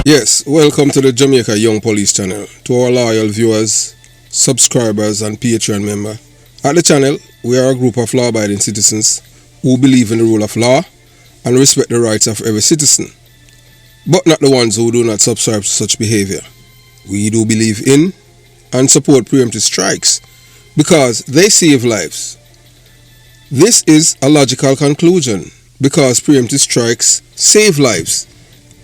Yes, welcome to the Jamaica Young Police channel. To our loyal viewers, subscribers and Patreon member. At the channel, we are a group of law-abiding citizens who believe in the rule of law and respect the rights of every citizen, but not the ones who do not subscribe to such behavior. We do believe in and support preemptive strikes because they save lives. This is a logical conclusion because preemptive strikes save lives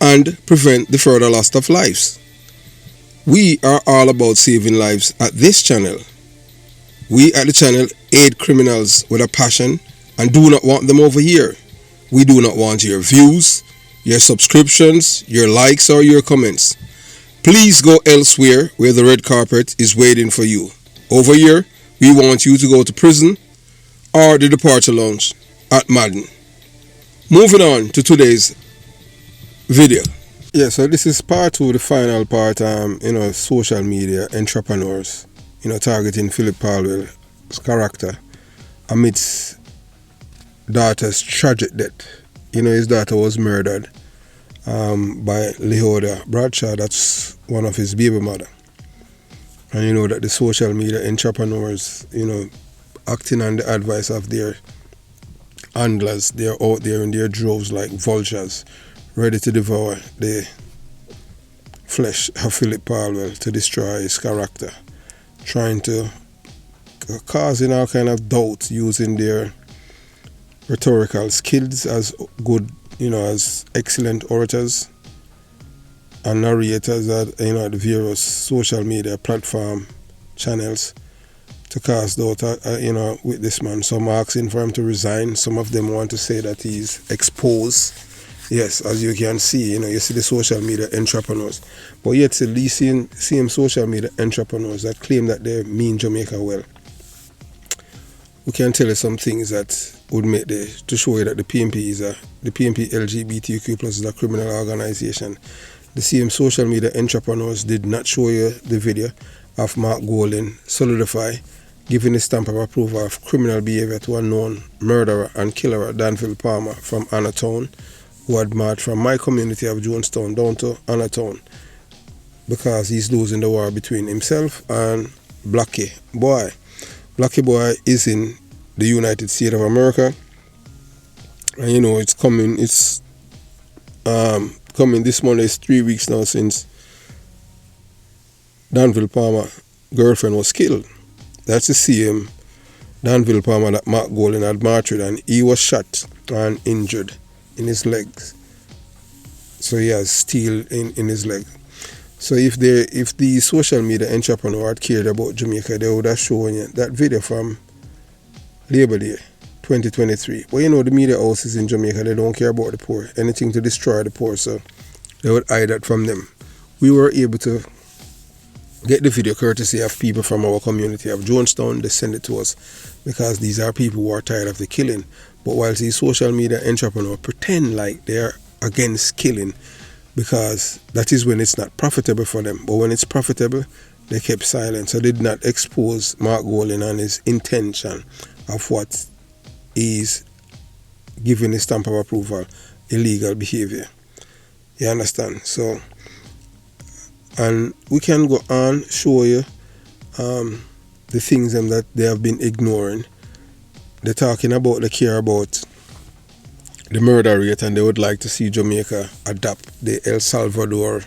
and prevent the further loss of lives. We are all about saving lives at this channel. We at the channel aid criminals with a passion and do not want them over here. We do not want your views, your subscriptions, your likes or your comments. Please go elsewhere where the red carpet is waiting for you. Over here, we want you to go to prison or the departure lounge at Madden. Moving on to today's video. Yeah, so this is part 2, the final part, social media entrepreneurs, targeting Phillip Paulwell's character amidst daughter's tragic death. His daughter was murdered by Lehoda Bradshaw, that's one of his baby mother. And that the social media entrepreneurs, acting on the advice of their handlers, they're out there in their droves like vultures, ready to devour the flesh of Phillip Paulwell to destroy his character, trying to causing all kind of doubt using their rhetorical skills as good, as excellent orators and narrators at the various social media platform channels to cast doubt, with this man. Some asking for him to resign. Some of them want to say that he's exposed. Yes, as you can see, you see the social media entrepreneurs. But yet still these same social media entrepreneurs that claim that they mean Jamaica well. We can tell you some things that would make to show you that the PNP LGBTQ plus is a criminal organization. The same social media entrepreneurs did not show you the video of Mark Golden solidify giving a stamp of approval of criminal behavior to a known murderer and killer, Danville Palmer from Anatown, who had marched from my community of Jonestown down to Anatown because he's losing the war between himself and Blackie Boy. Blackie Boy is in the United States of America, and it's coming. It's coming this Monday. It's 3 weeks now since Danville Palmer girlfriend was killed. That's the same Danville Palmer that Mark Golden had marched with, and he was shot and injured in his legs. So he has steel in his leg. So if the social media entrepreneur had cared about Jamaica, they would have shown you that video from Labor Day 2023. But the media houses in Jamaica, they don't care about the poor. Anything to destroy the poor, so they would hide that from them. We were able to get the video courtesy of people from our community of Jonestown. They send it to us because these are people who are tired of the killing. But whilst these social media entrepreneurs pretend like they're against killing because that is when it's not profitable for them. But when it's profitable, they kept silent. So they did not expose Mark Golden and his intention of what is giving a stamp of approval, illegal behavior. You understand? So, and we can go on, show you the things that they have been ignoring. They're talking about, they care about the murder rate, and they would like to see Jamaica adopt the El Salvador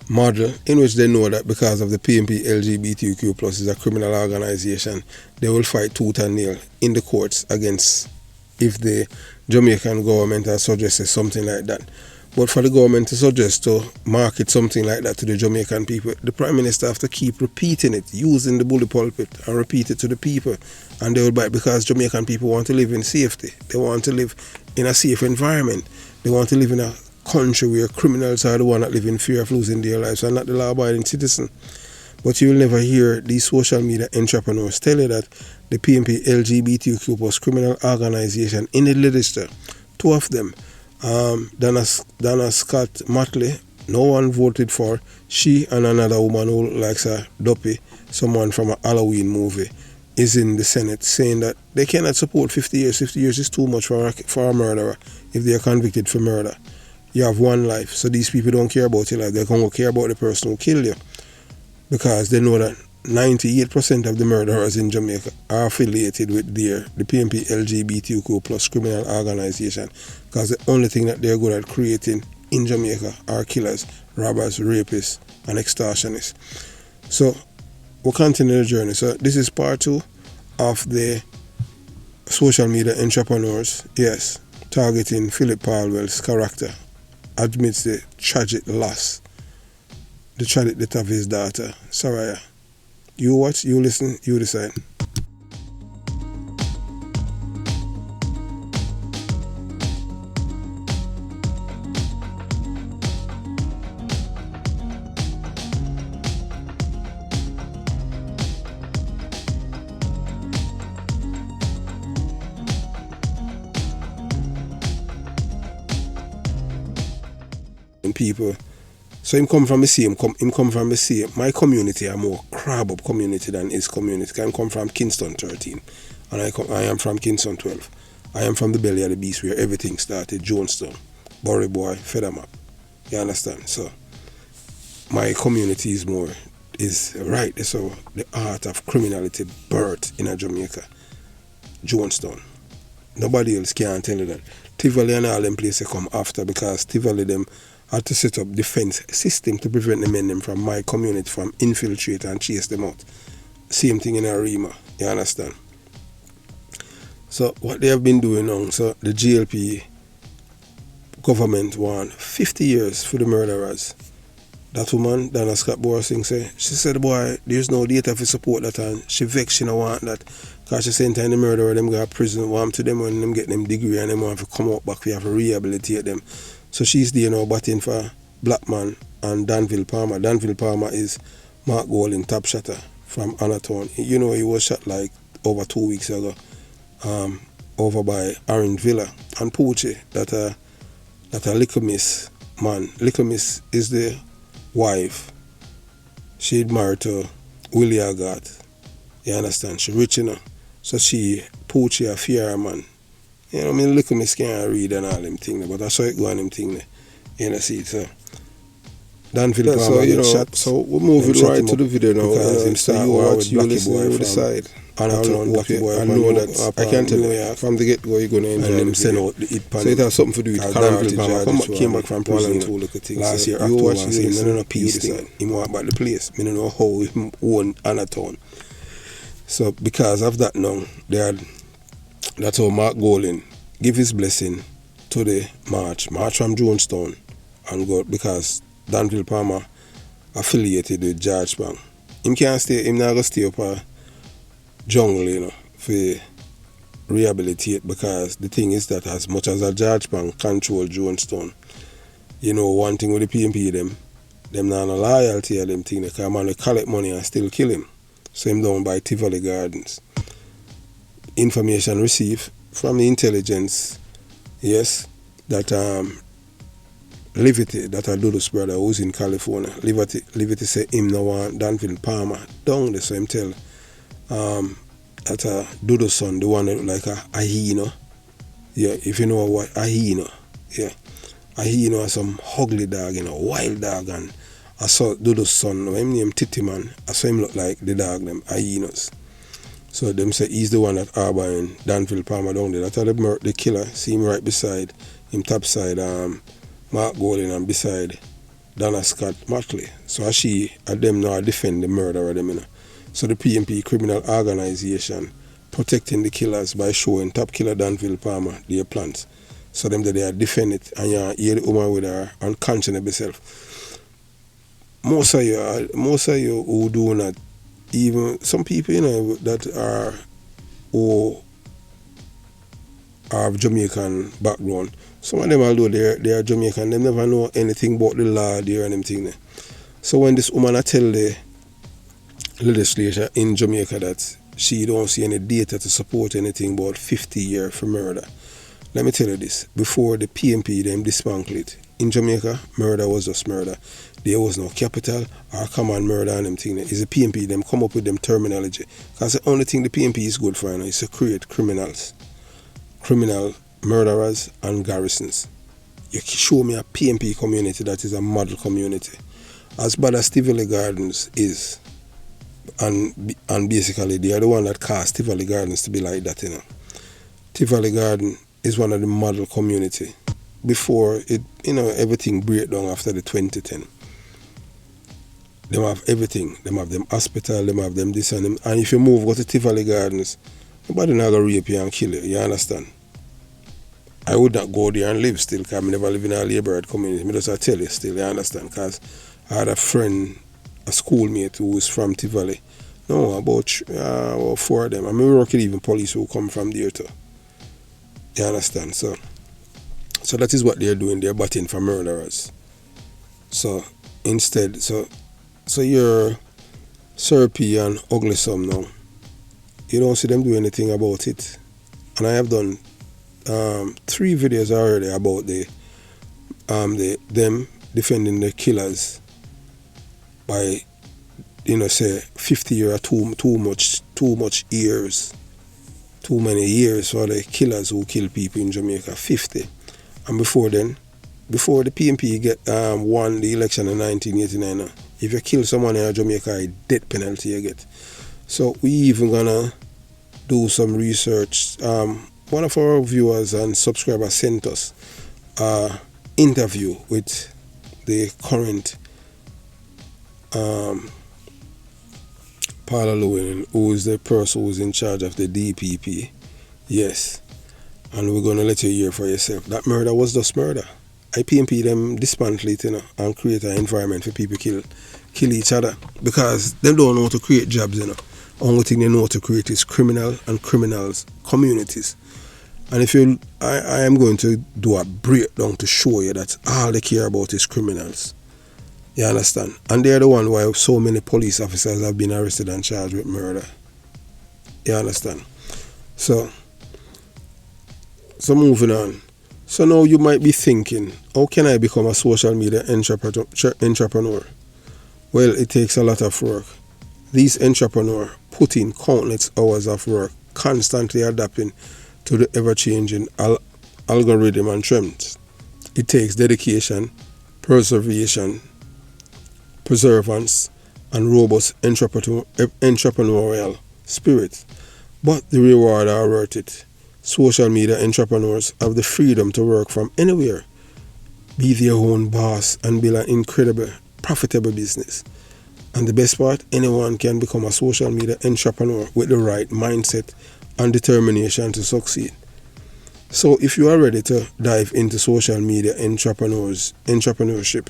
model, in which they know that because of the PNP LGBTQ plus is a criminal organization, they will fight tooth and nail in the courts against if the Jamaican government has suggested something like that. But for the government to suggest to market something like that to the Jamaican people, the Prime Minister have to keep repeating it, using the bully pulpit and repeat it to the people. And they will buy it because Jamaican people want to live in safety. They want to live in a safe environment. They want to live in a country where criminals are the one that live in fear of losing their lives and not the law-abiding citizen. But you will never hear these social media entrepreneurs tell you that the PNP LGBTQ plus criminal organization in the legislature, 2 of them, Dana Scott Matley, no one voted for. She and another woman who likes a duppy, someone from a Halloween movie, is in the Senate saying that they cannot support 50 years. 50 years is too much for a murderer if they are convicted for murder. You have one life. So these people don't care about your life. They're going to care about the person who killed you. Because they know that 98% of the murderers in Jamaica are affiliated with the PNP LGBTQ plus criminal organization. Because the only thing that they're good at creating in Jamaica are killers, robbers, rapists, and extortionists. So we'll continue the journey. So this is part 2 of the social media entrepreneurs, yes, targeting Phillip Paulwell's character, admits the tragic loss, the tragic death of his daughter, Saraya. You watch, you listen, you decide. People, so him come from the same. My community are more crab up community than his community. I come from Kingston 13, and I am from Kingston 12. I am from the belly of the beast where everything started. Jonestown, Bury Boy, Feathermap. You understand? So my community is right. So the art of criminality birth in Jamaica, Jonestown. Nobody else can tell you that. Tivoli and all them places come after, because Tivoli them had to set up defense system to prevent the men them from my community from infiltrate and chase them out. Same thing in Arima, you understand? So what they have been doing now, so the GLP government want 50 years for the murderers. That woman, Donna Scott Borsing, she said, boy, there's no data for support that, and she vexed, she don't want that. Because she said, the murderer, them go to prison, want to them when them get them degree and them want to come out back, we have to rehabilitate them. So she's there now batting for Blackman and Danville Palmer. Danville Palmer is Mark Golding, top shotter from Anatown. You know, he was shot like over 2 weeks ago over by Orange Villa. And Poochie, that a Little Miss man. Little Miss is the wife. She'd married to Willie Agat. You understand? She rich, you know. So she, Poochie, a fear man. You know, I mean, Little Miss can't read and all them things, but I saw it go on them thing there. You know, see it, so. Danville Palmer, so, you know, shot, so we'll move it right to the video now. Because you watch, you listen, you decide. And I know that I can't tell you from the get-go you're going to enjoy. And them send out the hit panel. So it has something to do with Danville Palmer came back from prison last year. You watch, you listen, I don't know peace thing. He want about the place. I don't know how he own Anatown. So because of that now, that's how Mark Golding give his blessing to the march from Jonestown and go, because Danville Palmer affiliated with George Bank. Him can't stay, him not going to stay up a jungle, you know, for rehabilitate, because the thing is that as much as a George Bank control Jonestown, you know, one thing with the PNP, them not no loyalty of them thing, they come and collect money and still kill him. So him down by Tivoli Gardens. Information received from the intelligence, yes, that Liberty, that a Dudu's brother who's in California, Liberty say him no want Danville Palmer down there, so him tell that Dudu's son, the one that look like a hyena, yeah, if you know what a hyena, yeah, a hyena is some ugly dog, you know, wild dog, and I saw Dudu's son, him name Titty Man, I saw him look like the dog, them hyenas. So them say he's the one that harboring Danville Palmer down there. That's how the killer see him right beside him, top side Mark Golding and beside Donna Scott Motley. So as them now defend the murderer of them, you know. So the PNP criminal organization protecting the killers by showing top killer Danville Palmer their plans. So them that they are defend it, and you hear the woman with her unconscionable self. Most of you who do not, even some people, you know, that are who are of Jamaican background, some of them, although they are Jamaican, they never know anything about the law there and them thing there. So when this woman tell the legislature in Jamaica that she don't see any data to support anything about 50 years for murder, let me tell you this, before the PNP them dismantle it, in Jamaica, murder was just murder. There was no capital or common murder and them thing. It's the PNP, them come up with them terminology. Because the only thing the PNP is good for, you know, is to create criminals. Criminal murderers and garrisons. You show me a PMP community that is a model community. As bad as Tivoli Gardens is, and basically they are the one that caused Tivoli Gardens to be like that, you know. Tivoli Garden is one of the model community. Before it, you know, everything break down after the 2010. They have everything. They have them hospital, they have them this and them. And if you go to Tivoli Gardens, nobody not gonna rape you and kill you, you understand? I would not go there and live still, because I never live in a labourers community. I just tell you still, you understand? Because I had a friend, a schoolmate who was from Tivoli. No, about 4 of them. I mean, we work with even police who come from there too. You understand? So that is what they're doing. They're butting for murderers. So instead, so you're syrupy and ugly some now. You don't see them do anything about it. And I have done 3 videos already about them defending the killers by, you know, say 50 years or too many years for the killers who kill people in Jamaica. 50. And before then, before the PMP won the election in 1989, if you kill someone in Jamaica, a death penalty you get. So we even gonna do some research. One of our viewers and subscribers sent us an interview with the current Paulwell, who is the person who is in charge of the DPP. Yes. And we're going to let you hear for yourself. That murder was just murder. IPMP them dismantle it, you know, and create an environment for people kill each other. Because they don't know how to create jobs, you know. Only thing they know how to create is criminal and criminals communities. And if you, I am going to do a breakdown to show you that all they care about is criminals. You understand? And they're the one why so many police officers have been arrested and charged with murder. You understand? So moving on. So now you might be thinking, how can I become a social media entrepreneur? Well, it takes a lot of work. These entrepreneurs put in countless hours of work, constantly adapting to the ever-changing algorithm and trends. It takes dedication, perseverance, and robust entrepreneurial spirit. But the reward are worth it. Social media entrepreneurs have the freedom to work from anywhere, be their own boss, and build an incredible, profitable business. And the best part, anyone can become a social media entrepreneur with the right mindset and determination to succeed. So if you are ready to dive into social media entrepreneurship,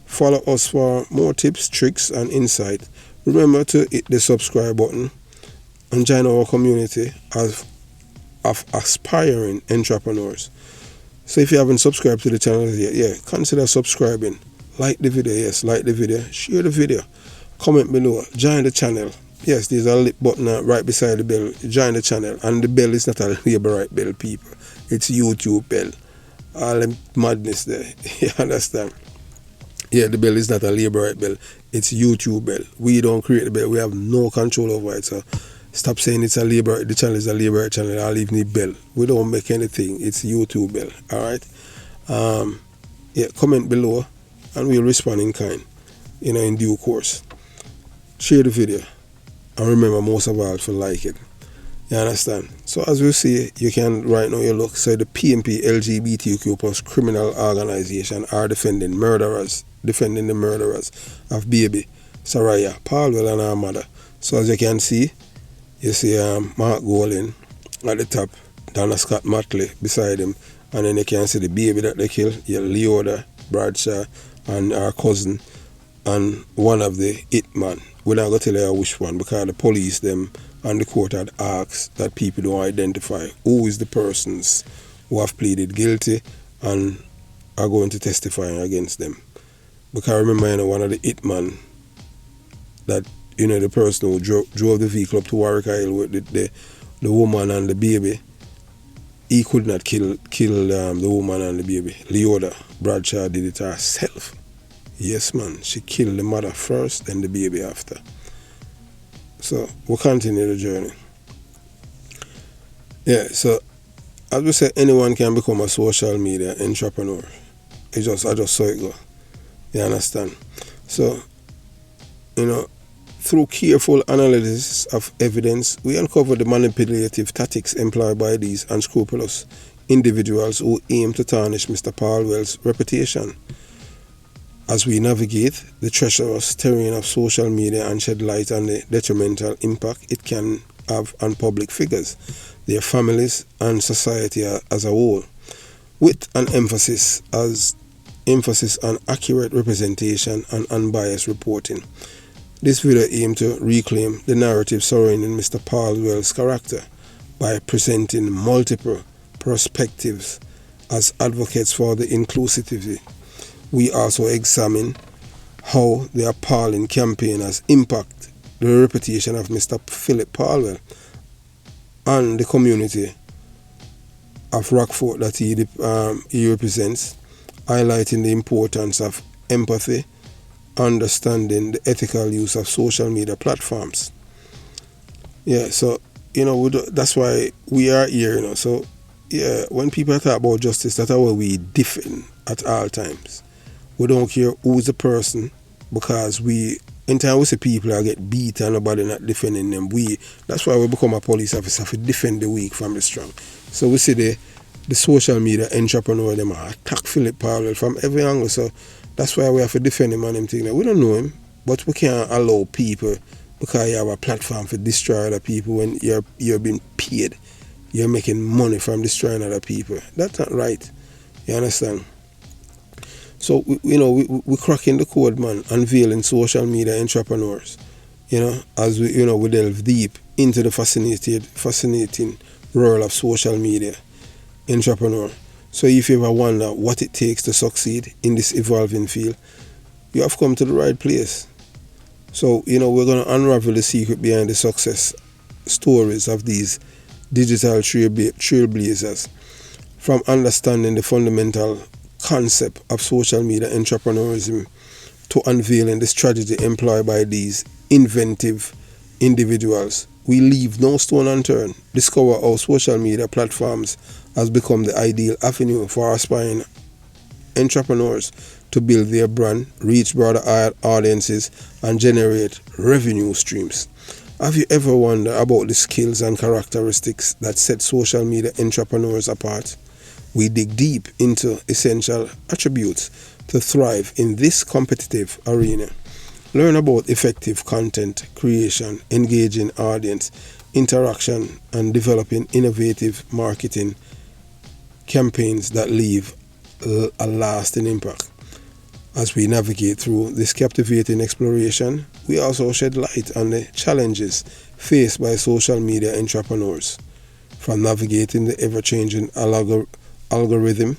follow us for more tips, tricks, and insight. Remember to hit the subscribe button and join our community of aspiring entrepreneurs. So if you haven't subscribed to the channel yet, consider subscribing. Like the video, yes, like the video, share the video, comment below, join the channel. Yes, there's a lip button right beside the bell. Join the channel, and the bell is not a labor bell, people. It's YouTube bell. All them madness there. You understand? Yeah, the bell is not a labor bell. It's YouTube bell. We don't create the bell. We have no control over it. So stop saying it's a labor. The channel is a labor channel. I'll leave the bell. We don't make anything. It's YouTube bell. All right. Yeah, comment below, and we'll respond in kind. You know, in due course. Share the video. And remember, most of all, to like it. You understand? So as we see, you can right now you look. So the PMP LGBTQ plus criminal organization are defending the murderers of baby Saraya, Paulwell and her mother. So as you can see, you see Mark Golding at the top, Donna Scott Matley beside him, and then you can see the baby that they killed, Leoda Bradshaw and our cousin, and one of the hitman. We're not going to tell you which one, because the police them and the court had asked that people don't identify who is the persons who have pleaded guilty and are going to testify against them. Because I remember, you know, one of the hitman, that, you know, the person who drove the vehicle up to Warwick Isle with the woman and the baby, he could not kill the woman and the baby. Leoda Bradshaw did it herself. Yes, man. She killed the mother first, then the baby after. So, we'll continue the journey. Yeah, so, as we said, anyone can become a social media entrepreneur. I just saw it go. You understand? So, through careful analysis of evidence, we uncover the manipulative tactics employed by these unscrupulous individuals who aim to tarnish Mr. Paulwell's reputation. As we navigate the treacherous terrain of social media and shed light on the detrimental impact it can have on public figures, their families, and society as a whole, with an emphasis on accurate representation and unbiased reporting. This video aims to reclaim the narrative surrounding Mr. Paulwell's character by presenting multiple perspectives as advocates for the inclusivity. We also examine how the appalling campaign has impacted the reputation of Mr. Phillip Paulwell and the community of Rockfort that he represents, highlighting the importance of empathy, understanding the ethical use of social media platforms. Yeah, so, that's why we are here, So, yeah, when people talk about justice, that's how we defend at all times. We don't care who's the person, because anytime we see people that get beat and nobody not defending them, that's why we become a police officer, to defend the weak from the strong. So we see the social media entrepreneur, them attack Phillip Paulwell from every angle. So that's why we have to defend him and them thing. We don't know him, but we can't allow people, because you have a platform for destroy other people when you're being paid. You're making money from destroying other people. That's not right. You understand? So, we cracking the code, man, unveiling social media entrepreneurs, as we delve deep into the fascinating world of social media entrepreneur. So if you ever wonder what it takes to succeed in this evolving field, you have come to the right place. So, we're going to unravel the secret behind the success stories of these digital trailblazers, from understanding the fundamental concept of social media entrepreneurism to unveiling the strategy employed by these inventive individuals. We leave no stone unturned. Discover how social media platforms has become the ideal avenue for aspiring entrepreneurs to build their brand, reach broader audiences, and generate revenue streams. Have you ever wondered about the skills and characteristics that set social media entrepreneurs apart? We dig deep into essential attributes to thrive in this competitive arena. Learn about effective content creation, engaging audience interaction, and developing innovative marketing campaigns that leave a lasting impact. As we navigate through this captivating exploration, we also shed light on the challenges faced by social media entrepreneurs, from navigating the ever-changing algorithm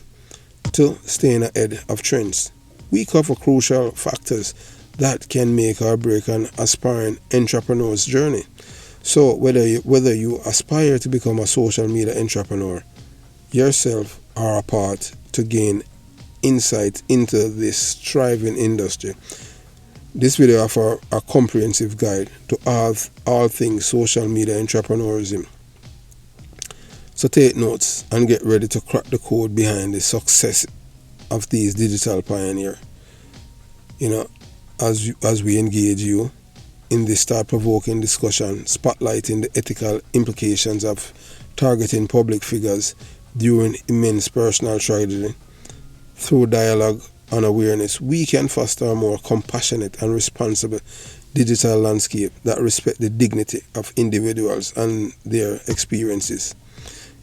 to staying ahead of trends. We cover crucial factors that can make or break an aspiring entrepreneur's journey. So whether you aspire to become a social media entrepreneur yourself or a part to gain insight into this thriving industry, this video offers a comprehensive guide to all things social media entrepreneurism. So take notes and get ready to crack the code behind the success of these digital pioneers. As we engage you in this thought-provoking discussion, spotlighting the ethical implications of targeting public figures during immense personal tragedy. Through dialogue and awareness, we can foster a more compassionate and responsible digital landscape that respects the dignity of individuals and their experiences.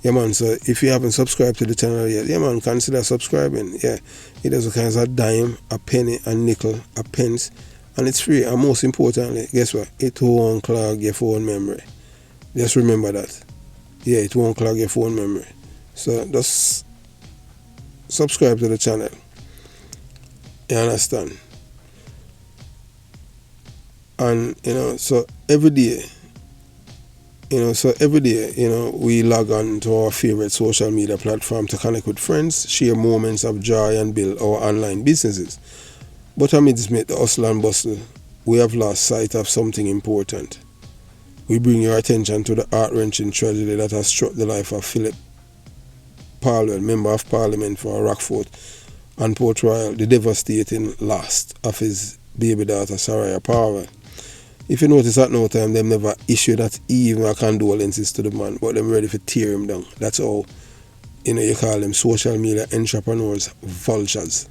Yeah, man, so if you haven't subscribed to the channel yet, yeah, man, consider subscribing. Yeah, it has a kind of dime, a penny, a nickel, a pence, and it's free. And most importantly, guess what? It won't clog your phone memory. Just remember that. Yeah, it won't clog your phone memory. So just subscribe to the channel. You understand? And, so every day, we log on to our favorite social media platform to connect with friends, share moments of joy, and build our online businesses. But amidst the hustle and bustle, we have lost sight of something important. We bring your attention to the heart-wrenching tragedy that has struck the life of Phillip Paulwell, Member of Parliament for Rockfort on Port Royal the devastating loss of his baby daughter, Saraya Paulwell. If you notice at no time, them never issue that even a condolences to the man, but them ready to tear him down. That's all. You call them social media entrepreneurs, vultures.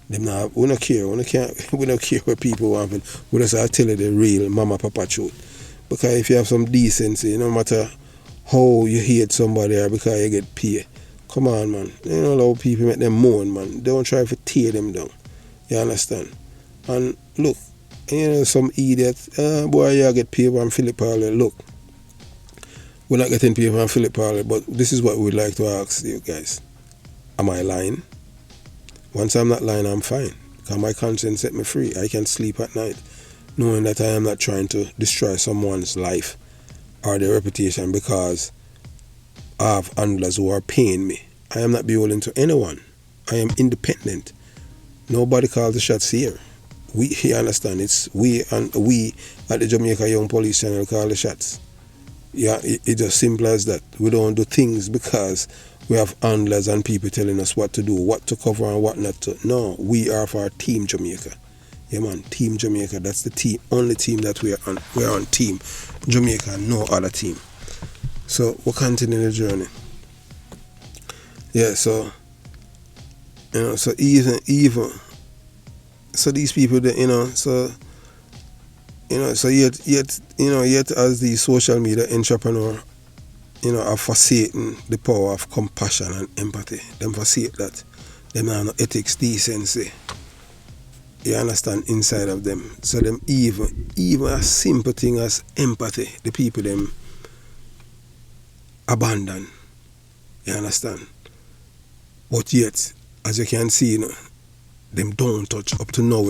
Them not, we don't care. We don't care what people want. We just tell you the real mama papa truth. Because if you have some decency, no matter how you hate somebody or because you get paid, come on, man. You don't allow people make them moan, man. Don't try to tear them down. You understand? And look, some idiot, boy, you get paid from Phillip. Look, we're not getting paid from Phillip, but this is what we'd like to ask you guys. Am I lying? Once I'm not lying, I'm fine. Because my conscience set me free. I can sleep at night knowing that I am not trying to destroy someone's life or their reputation because I have handlers who are paying me. I am not beholden to anyone. I am independent. Nobody calls the shots here. You understand? It's we at the Jamaica Young Police Channel call the shots. Yeah, it's just simple as that. We don't do things because we have handlers and people telling us what to do, what to cover and what not to. No, we are for Team Jamaica. Yeah, man, Team Jamaica. That's the team, only team that we are on. We are on Team Jamaica, no other team. So we'll continue the journey. Yeah, so so even so these people that so yet as the social media entrepreneur, are forsaking the power of compassion and empathy. Them forsake that. Them have no ethics, decency. You understand, inside of them. So them even a simple thing as empathy, the people them abandon. You understand? But yet, as you can see, them don't touch up to now,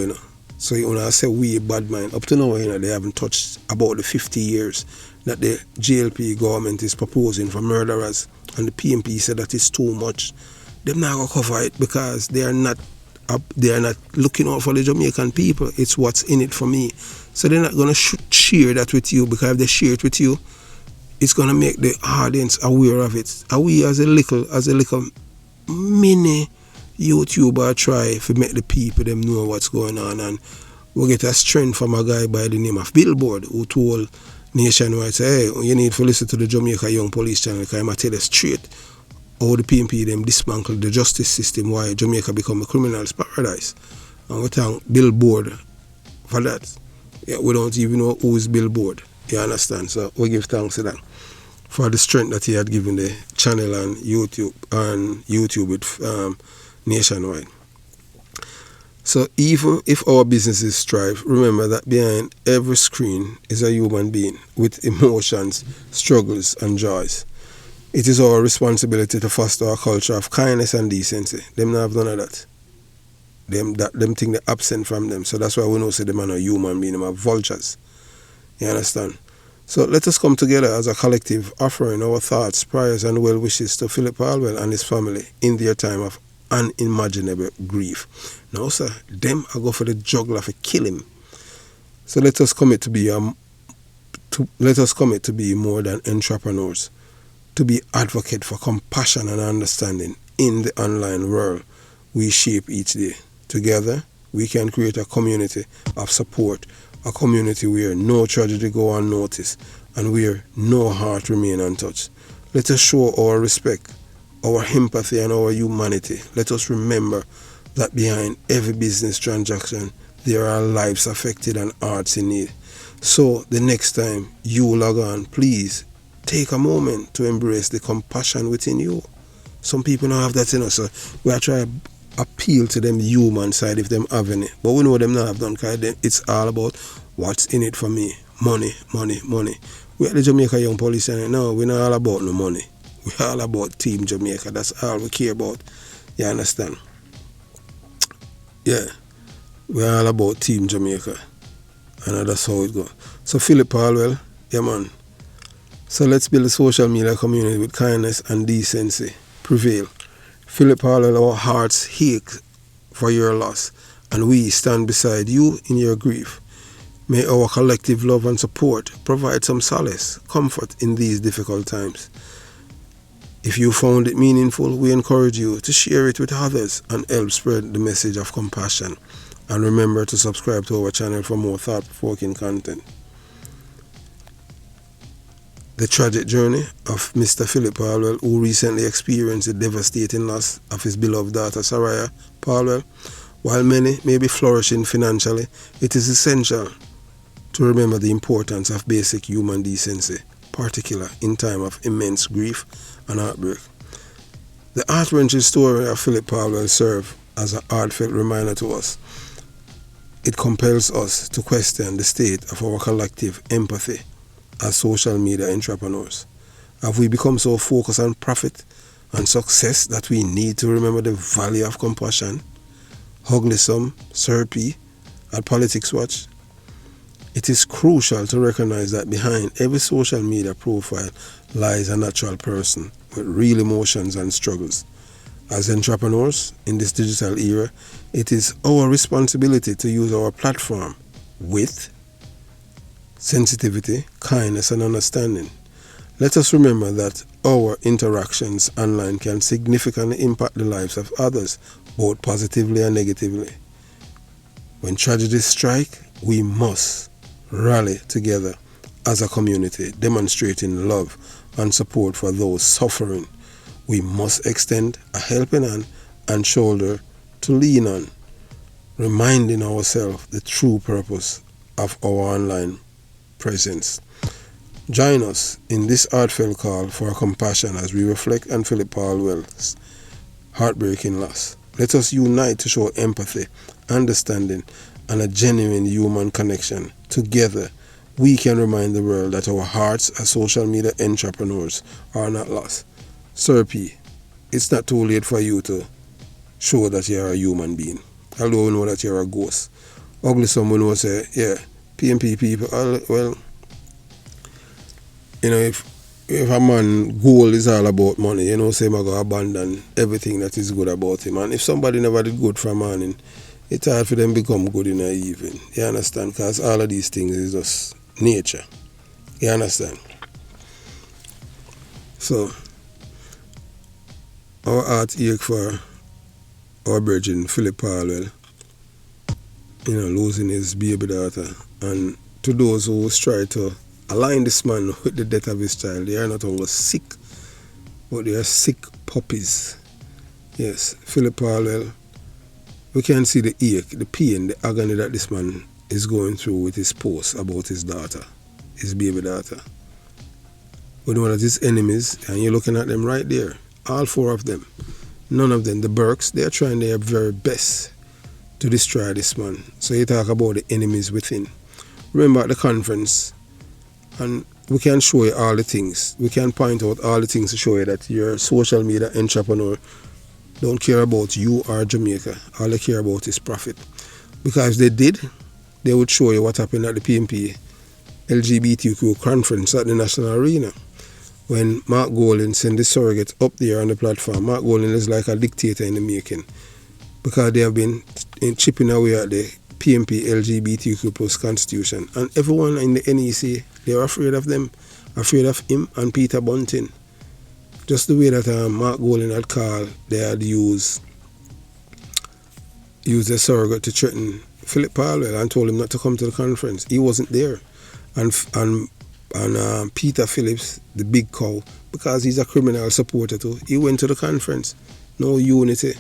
So when I say we bad mind, up to now, they haven't touched about the 50 years that the GLP government is proposing for murderers, and the PMP said that it's too much. Them not gonna cover it because they are not looking out for the Jamaican people. It's what's in it for me. So they're not gonna share that with you, because if they share it with you, it's gonna make the audience aware of it. Are we as a little mini YouTuber try to make the people them know what's going on, and we get a strength from a guy by the name of Billboard who told Nationwide, say, hey, you need to listen to the Jamaica Young Police Channel, because I'm going to tell you straight how the PMP them dismantle the justice system, why Jamaica become a criminal's paradise. And we thank Billboard for that. Yeah, we don't even know who is Billboard. You understand? So we give thanks to that for the strength that he had given the channel and YouTube with Nationwide. So even if our businesses strive, remember that behind every screen is a human being with emotions, struggles and joys. It is our responsibility to foster a culture of kindness and decency. Them not have none of that. Them think they're absent from them. So that's why we know say them are not human being, them are vultures. You understand? So let us come together as a collective, offering our thoughts, prayers and well wishes to Phillip Paulwell and his family in their time of unimaginable grief. Now, sir, them are go for the juggler to kill him. So let us commit to be more than entrepreneurs, to be advocate for compassion and understanding in the online world we shape each day. Together, we can create a community of support, a community where no tragedy go unnoticed and where no heart remain untouched. Let us show our respect, our empathy and our humanity. Let us remember that behind every business transaction, there are lives affected and hearts in need. So the next time you log on, please take a moment to embrace the compassion within you. Some people don't have that in us, so we are trying to appeal to them human side if them have any. But we know them not have done, because it's all about what's in it for me. Money, money, money. We are the Jamaica Young Police Channel. No, we're not all about no money. We're all about Team Jamaica. That's all we care about. You understand? Yeah. We're all about Team Jamaica. And that's how it goes. So Phillip Paulwell, yeah man. So let's build a social media community with kindness and decency prevail. Phillip Paulwell, our hearts ache for your loss, and we stand beside you in your grief. May our collective love and support provide some solace, comfort in these difficult times. If you found it meaningful, we encourage you to share it with others and help spread the message of compassion. And remember to subscribe to our channel for more thought-provoking content. The tragic journey of Mr. Phillip Paulwell, who recently experienced the devastating loss of his beloved daughter Saraya Paulwell. While many may be flourishing financially, it is essential to remember the importance of basic human decency, particularly in time of immense grief and heartbreak. The heart-wrenching story of Phillip Paulwell serves as a heartfelt reminder to us. It compels us to question the state of our collective empathy as social media entrepreneurs. Have we become so focused on profit and success that we need to remember the value of compassion? Huglism, Sir P, at Politics Watch. It is crucial to recognize that behind every social media profile lies a natural person with real emotions and struggles. As entrepreneurs in this digital era, it is our responsibility to use our platform with sensitivity, kindness, and understanding. Let us remember that our interactions online can significantly impact the lives of others, both positively and negatively. When tragedies strike, we must rally together as a community, demonstrating love and support for those suffering. We must extend a helping hand and shoulder to lean on, reminding ourselves the true purpose of our online presence. Join us in this heartfelt call for compassion as we reflect on Phillip Paulwell's heartbreaking loss. Let us unite to show empathy, understanding, and a genuine human connection. Together, we can remind the world that our hearts as social media entrepreneurs are not lost. Sir P, it's not too late for you to show that you're a human being, although we know that you're a ghost. Ugly someone will say, yeah, PMP people, well, you know, if a man goal is all about money, you know, say I'm going to abandon everything that is good about him. And if somebody never did good for a morning, it's hard for them to become good in the evening. You understand? Because all of these things is just nature. You understand? So, our heart ache for our virgin Phillip Paulwell, you know, losing his baby daughter. And to those who try to align this man with the death of his child, they are not only sick, but they are sick puppies. Yes, Phillip Paulwell, we can see the ache, the pain, the agony that this man is going through with his post about his daughter, his baby daughter. We know that his enemies, and you're looking at them right there, all four of them, none of them, the Burks, they are trying their very best to destroy this man. So you talk about the enemies within. Remember at the conference, and we can show you all the things. We can point out all the things to show you that you're a social media entrepreneur don't care about you or Jamaica. All they care about is profit. Because if they did, they would show you what happened at the PMP LGBTQ conference at the National Arena. When Mark Golding sent the surrogate up there on the platform. Mark Golding is like a dictator in the making. Because they have been chipping away at the PMP LGBTQ plus constitution. And everyone in the NEC, they are afraid of them. Afraid of him and Peter Bunting. Just the way that Mark Golding had called, they had used a surrogate to threaten Phillip Paulwell and told him not to come to the conference. He wasn't there. And Peter Phillips, the big cow, because he's a criminal supporter too, he went to the conference. No unity.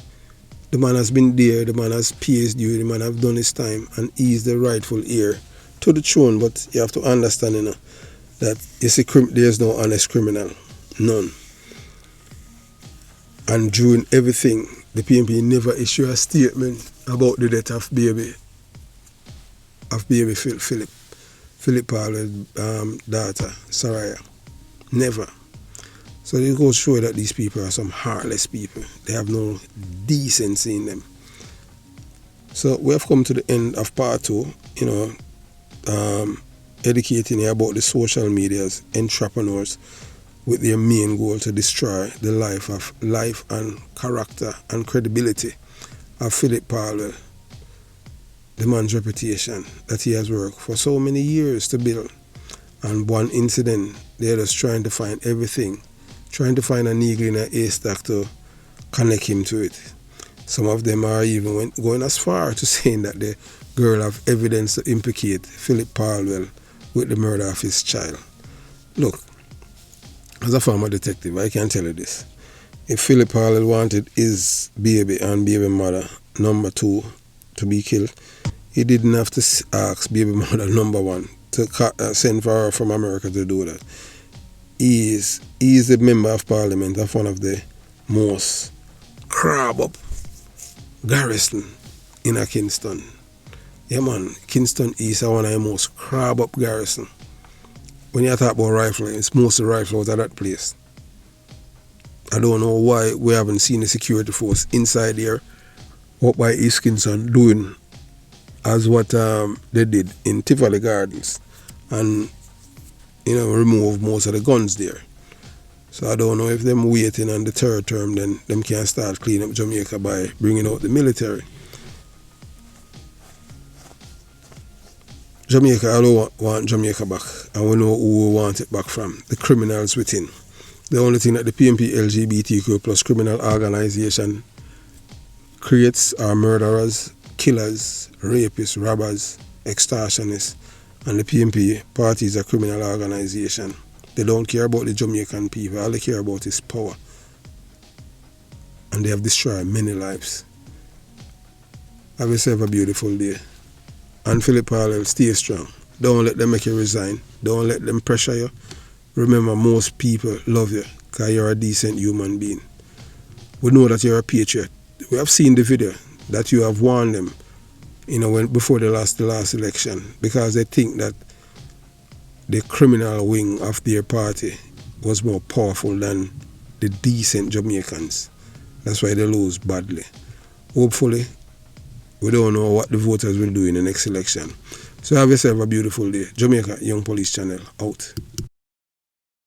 The man has been there, the man has paid due, the man has done his time, and he's the rightful heir to the throne. But you have to understand, you know, that there's no honest criminal. None. And during everything, the PMP never issued a statement about the death of baby Phillip Paulwell's daughter, Saraya. Never. So it goes to show that these people are some heartless people. They have no decency in them. So we have come to the end of part 2, you know, educating you about the social media's entrepreneurs with their main goal to destroy the life and character and credibility of Phillip Paulwell, the man's reputation that he has worked for so many years to build. And one incident, they're just trying to find everything trying to find a needle in a haystack to connect him to it. Some of them are even going as far to saying that the girl have evidence to implicate Phillip Paulwell with the murder of his child. Look, as a former detective, I can tell you this. If Phillip Paulwell wanted his baby and baby mother number 2 to be killed, he didn't have to ask baby mother number 1 to send for her from America to do that. He is a member of parliament of one of the most crab up garrison in a Kingston. Yeah man, Kingston East is one of the most crab up garrison. When you talk about rifle, it's mostly rifle out of that place. I don't know why we haven't seen the security force inside there up by East Kingston doing as what they did in Tivoli Gardens and remove most of the guns there. So I don't know if them waiting on the third term, then them can start cleaning up Jamaica by bringing out the military. Jamaica, I don't want Jamaica back, and we know who we want it back from, the criminals within. The only thing that the PMP LGBTQ plus criminal organization creates are murderers, killers, rapists, robbers, extortionists, and the PMP party is a criminal organization. They don't care about the Jamaican people. All they care about is power. And they have destroyed many lives. Have yourself a beautiful day. And Phillip Paulwell, stay strong. Don't let them make you resign. Don't let them pressure you. Remember, most people love you because you're a decent human being. We know that you're a patriot. We have seen the video that you have warned them, before the last election, because they think that the criminal wing of their party was more powerful than the decent Jamaicans. That's why they lose badly. Hopefully, we don't know what the voters will do in the next election. So have yourself a beautiful day. Jamaica Young Police Channel, out.